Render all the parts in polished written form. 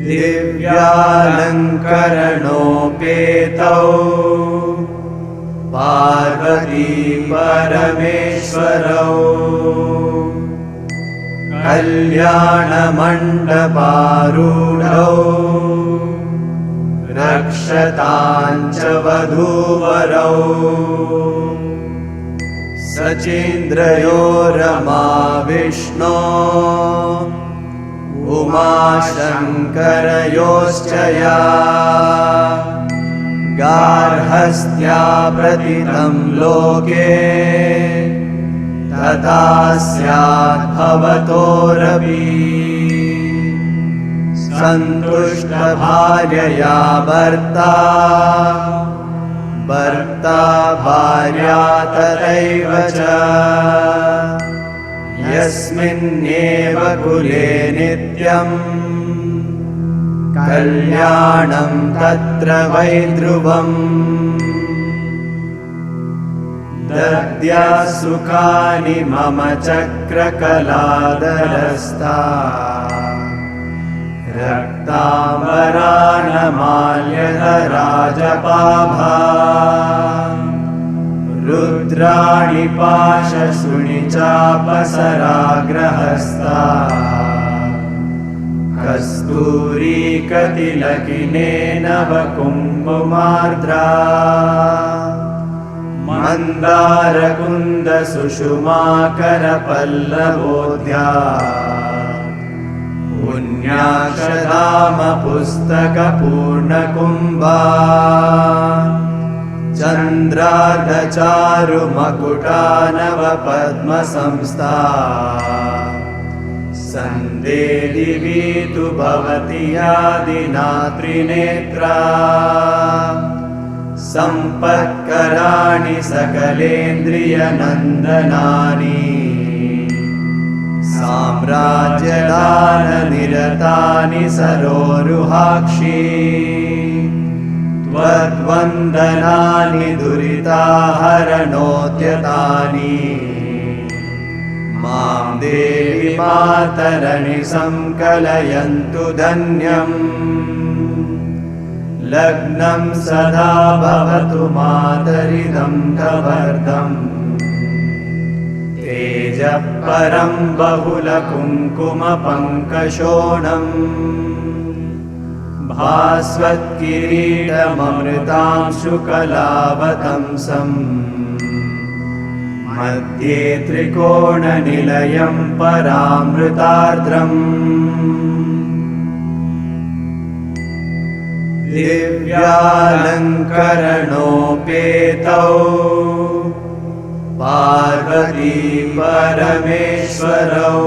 दिव्यालङ्करणोपेतौ पार्वती परमेश्वरौ कल्याणमण्डपारूढौ रक्षताञ्च वधूवरौ सचेन्द्रयो रमा विष्णो उमाशङ्करयोश्च या गार्हस्थ्या प्रतितं लोके तथा स्याद्भवतोरपि सन्तुष्टभार्यया भर्ता भर्ता भार्या तथैव च यस्मिन्नेव कुले नित्यं कल्याणं तत्र वै ध्रुवम् दद्या सुखानि मम चक्रकलादरस्था रक्ताम्बरानमाल्यधराजपाभा रुद्राणि पाशशुनि चापसराग्रहस्ता कस्तूरीकतिलकिनेनवकुङ्कुमार्द्रा मन्दारकुन्दसुषुमाकरपल्लवोद्या पुण्याक्षधामपुस्तकपूर्णकुम्भा चन्द्रार्धचारुमकुटानवपद्मसंस्था सन्देदिवी तु भवति यादिनात्रिनेत्रा सम्पत्कराणि सकलेन्द्रियनन्दनानि साम्राज्यदाननिरतानि सरोरुहाक्षी त्वद्वन्दनानि दुरिताहरणोद्यतानि मां देवि मातरणि संकलयन्तु धन्यम् लग्नं सदा भवतु मातरिदं कवर्धम् तेजः परं बहुलकुङ्कुमपङ्कशोणम् भास्वत्किरीटममृतांशुकलावतंसम् मध्ये त्रिकोणनिलयं परामृतार्द्रम् दिव्यालङ्करणोपेतौ पार्वती परमेश्वरौ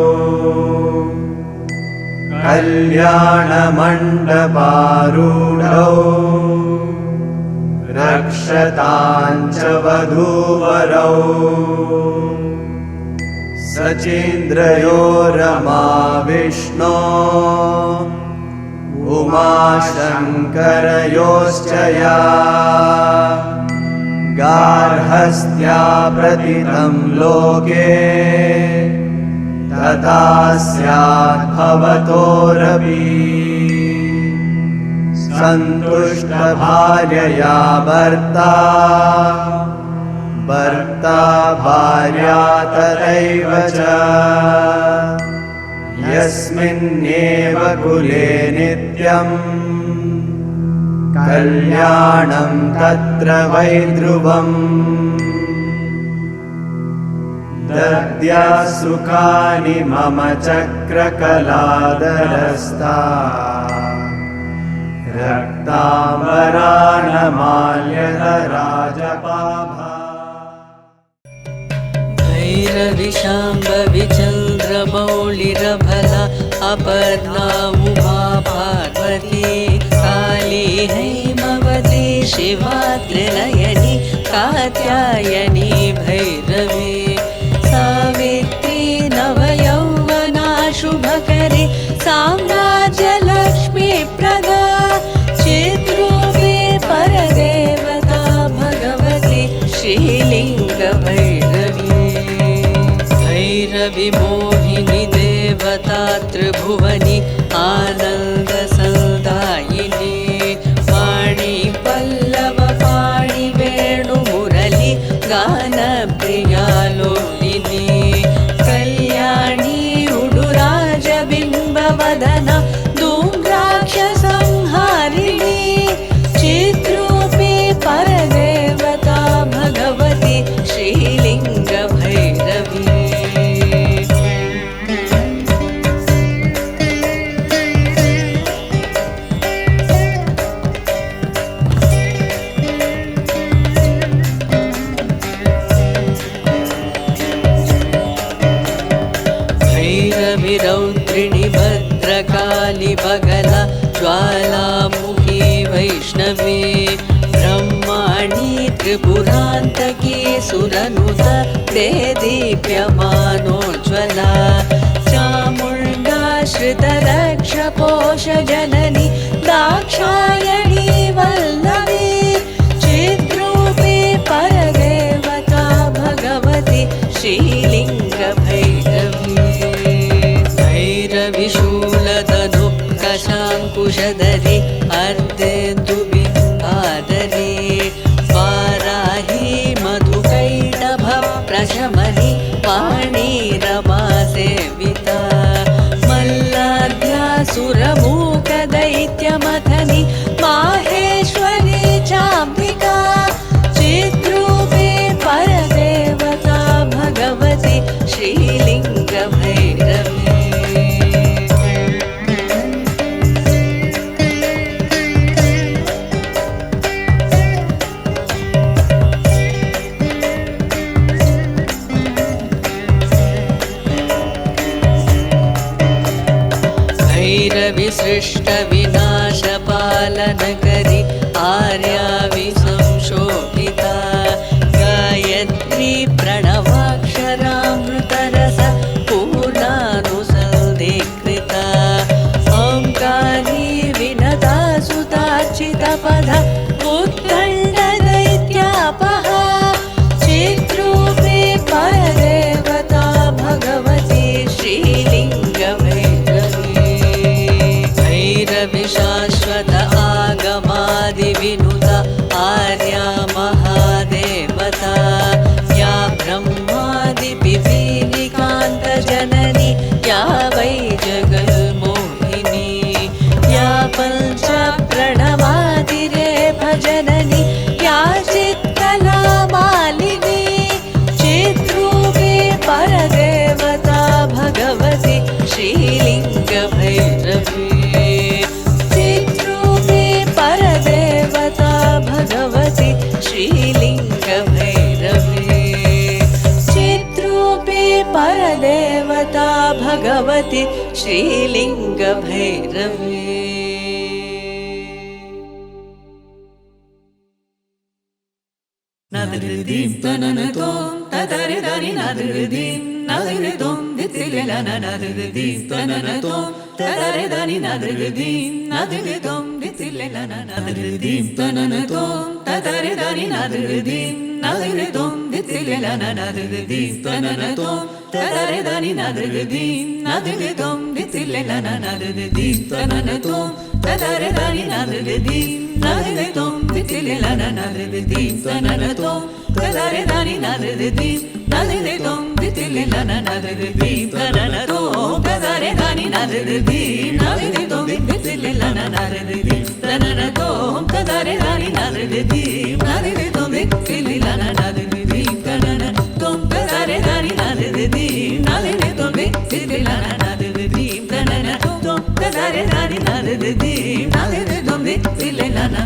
कल्याणमण्डपारूढौ रक्षताञ्च वधूवरौ सचेन्द्रयो रमा विष्णो उमाशङ्करयोश्च या गार्हस्थ्या प्रतितं लोके तथा स्याद्भवतोरपि सन्तुष्टभार्यया भर्ता भर्ता भार्या तथैव च यस्मिन्नेव कुले नित्यं कल्याणं तत्र वै ध्रुवम् दद्या सुखानि मम चक्रकलादरस्था रक्ताम्बरानमाल्यधराजपाभा भैरविशाम्भवि चन्द्रमौलिरभला अपर्णामुमा पार्वती काली हैमवती शिवा त्रिनयनी कात्यायनी भैरवी सावित्री नवयौवना शुभकरी साम्राज्यलक्ष्मी प्रदा चिद्रूपे परदेवता भगवती श्रीलिङ्गभैरवी भैरवी मोहिनी देवता त्रिभुवनी आनन्दसंस्था वदना धूम्राक्षसंहारिणी चिद्रूपी परदेवता भगवती श्रीलिङ्गभैरवी रौद्रिणि भद्रकाली बगला ज्वालामुखी वैष्णवी ब्रह्माणी त्रिपुरान्तकी सुरनुत ते दीप्यमानोज्ज्वला चामुण्डा श्रितरक्षपोषजननी दाक्षायणी वल्लवी चिद्रूपी परदेवता भगवती श्रीलिङ्गभैरवी विशूलधनुकशाङ्कुशधरि अर्धेन्दुबिम्बाधरि वाराही मधुकैटभ प्रशमनि पाणिरमासेविता मल्लाध्यासुरमूकदैत्यमथनि माहेश्वरी चाम्बिका चिद्रूपी परदेवता भगवती श्रीलिङ्गभैरवी विसृष्टविनाशपालनकरि आर्याविसंशोभिता गायत्री प्रणवाक्षरामृतरस पूर्णानुसन्धिकृता ओङ्कारी विनता सुतार्चितपदा उत्कण्ठदैत्यापहा चिद्रूपी परदेवता भगवती श्रीलिङ्गभैरवी शाश्वत आगमादिविनुता आर्या महादेवता या ब्रह्मादिपिपीलिकान्तजननी या वै जगन्मोहिनी या पञ्चप्रणवादिरेफजननी या चित्कलामालिनी चिद्रूपी परदेवता भगवती श्रीलिङ्गभैरवी भगवती श्रीलिङ्गभैरवी चिद्रूपी परदेवता भगवती श्रीलिङ्गभैरवी नदृदीं तननतों तदरिदरि नदृदीं नदृदों दितिलेलन नदृदीं तननतों तदरिदरि नदृदीं नदृदों दितिलेलन नदृदीं तननतों तदरिदरि नदृदीं नदृदों दितिलेलन नदृदीं तननतों तदरिदरि नदृदीं नदृदों दितिलेलन नदृदीं तननतों तदरिदरि नदृदीं नदृदों दितिलेलन नदृदीं तननतों तदरिदरि नदृदीं नदृदों दितिलेलन नदृदीं तननतों तदरिदरि नदृदीं नदृदों दितिलेलन नदृदीं तननतों तदरिदरि नदृदीं नदृदों दितिलेलन नदृदीं तननतों तदरिदरि नदृदीं नदृदों दितिलेलन नदृदीं तननतों तदरिदरि नदृदीं नदृदों दितिलेलन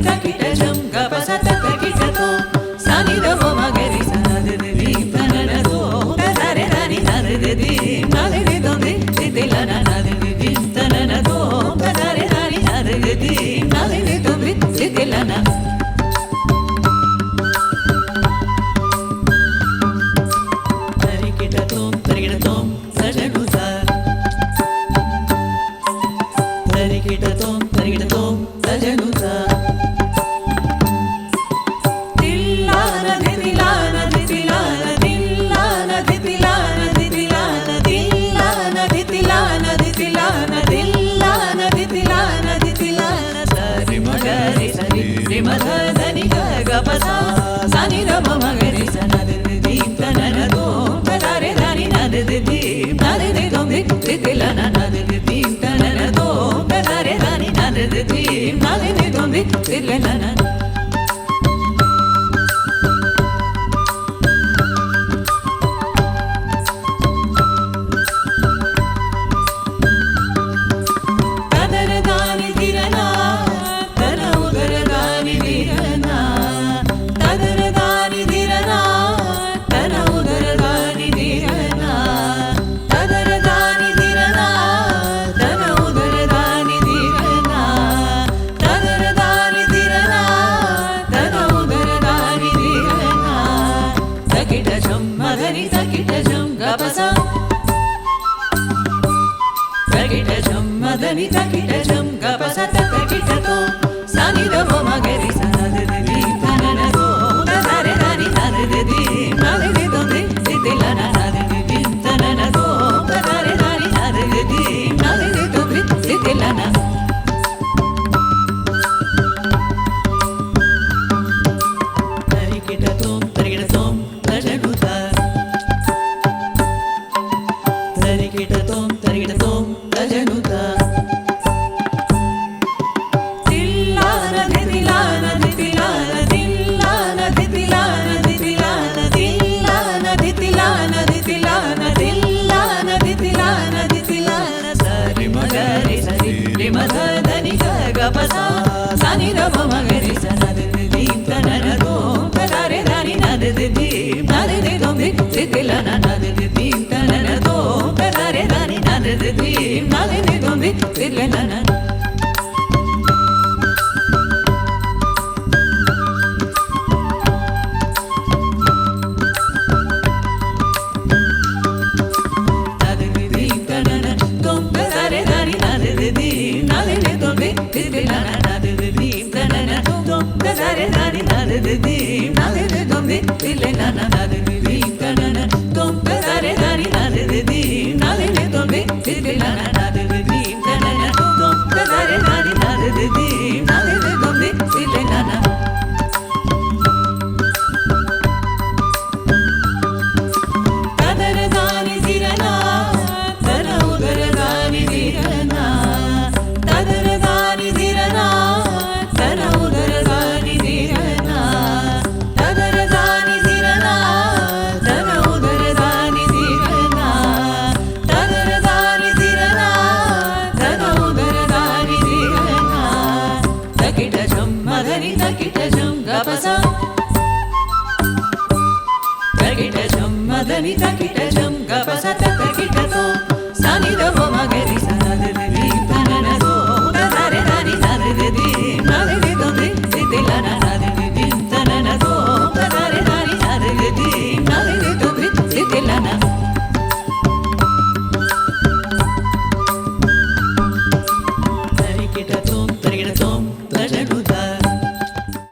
तकिटजं गपसतकिटतो सानिदवो मगरि सनददि तननतो तदरेदनि नददि नददिदो दितिलना नददि तननतो तदरेदनि नददि नददिदो दितिलना ತಿರ್ಲೆಲನ ತರಿಕಿಟ ತೋಂ ತರಿಗಿಡ ತೋಂ ಸಜನುತ ತರಿಕಿಟ ತೋಂ ತರಿಗಿಡ ತೋಂ ಸಜನುತ ತಿಲ್ಲಾನ ದಿತಿಲಾನ ದಿತಿಲಾನ ತಿಲ್ಲಾನ ದಿತಿಲಾನ ದಿತಿಲಾನ ತಿಲ್ಲಾನ ದಿತಿಲಾನ ದಿತಿಲಾನ ತಿಲ್ಲಾನ ದಿತಿಲಾನ ದಿತಿಲಾನ ಸರಿ ಮಗರಿ ಸರಿ ರಿ ಮಧ ಧನಿ ಗ ಗ ಪ ಸ ಸನಿ ರ ಮ ಮಗರಿ ಸ ನ ದ ದಿ ದಿ ತ ನ ನ ದೋ ಪ ದ ರೆ ದ ನಿ ನ ದ ದಿ ದಿ ನ ದ ದಿ ದೋ ದಿ ದಿ ದಿ ಲ ನ ನ ದ ದಿ ದಿ ತ ನ ನ ದೋ ಪ ದ ರೆ ದ ನಿ ನ ದ ದಿ ದಿ ನ ದ ದಿ ದೋ ದಿ ದಿ ಲ ನ ನ దని తకిట జం గప సత తకిట తో సని ద మ మగరి స న ద ది త న న దో ద ద రే ద ని న ద ది న ద ది దో ది ది ది ల న న ద ది త న న దో ద ద రే ద ని న ద ది న ద ది దో ది ది ది ల న తరికిట తోం తరికిట తోం తజనుత తరికిట తోం తరికిట తోం తజనుత మధ ధని గ గ ప స సని ర మ మగరి స న ద ది త న న దో ప ద రే ద ని న ద ది న ద ది దో ది ది ది ల న న ద ది త న న దో ప ద రే ద ని న ద ది న ద ది దో ది ది ల న న దని తకిట జం గప సత తకిట తో సని ద మ మగరి స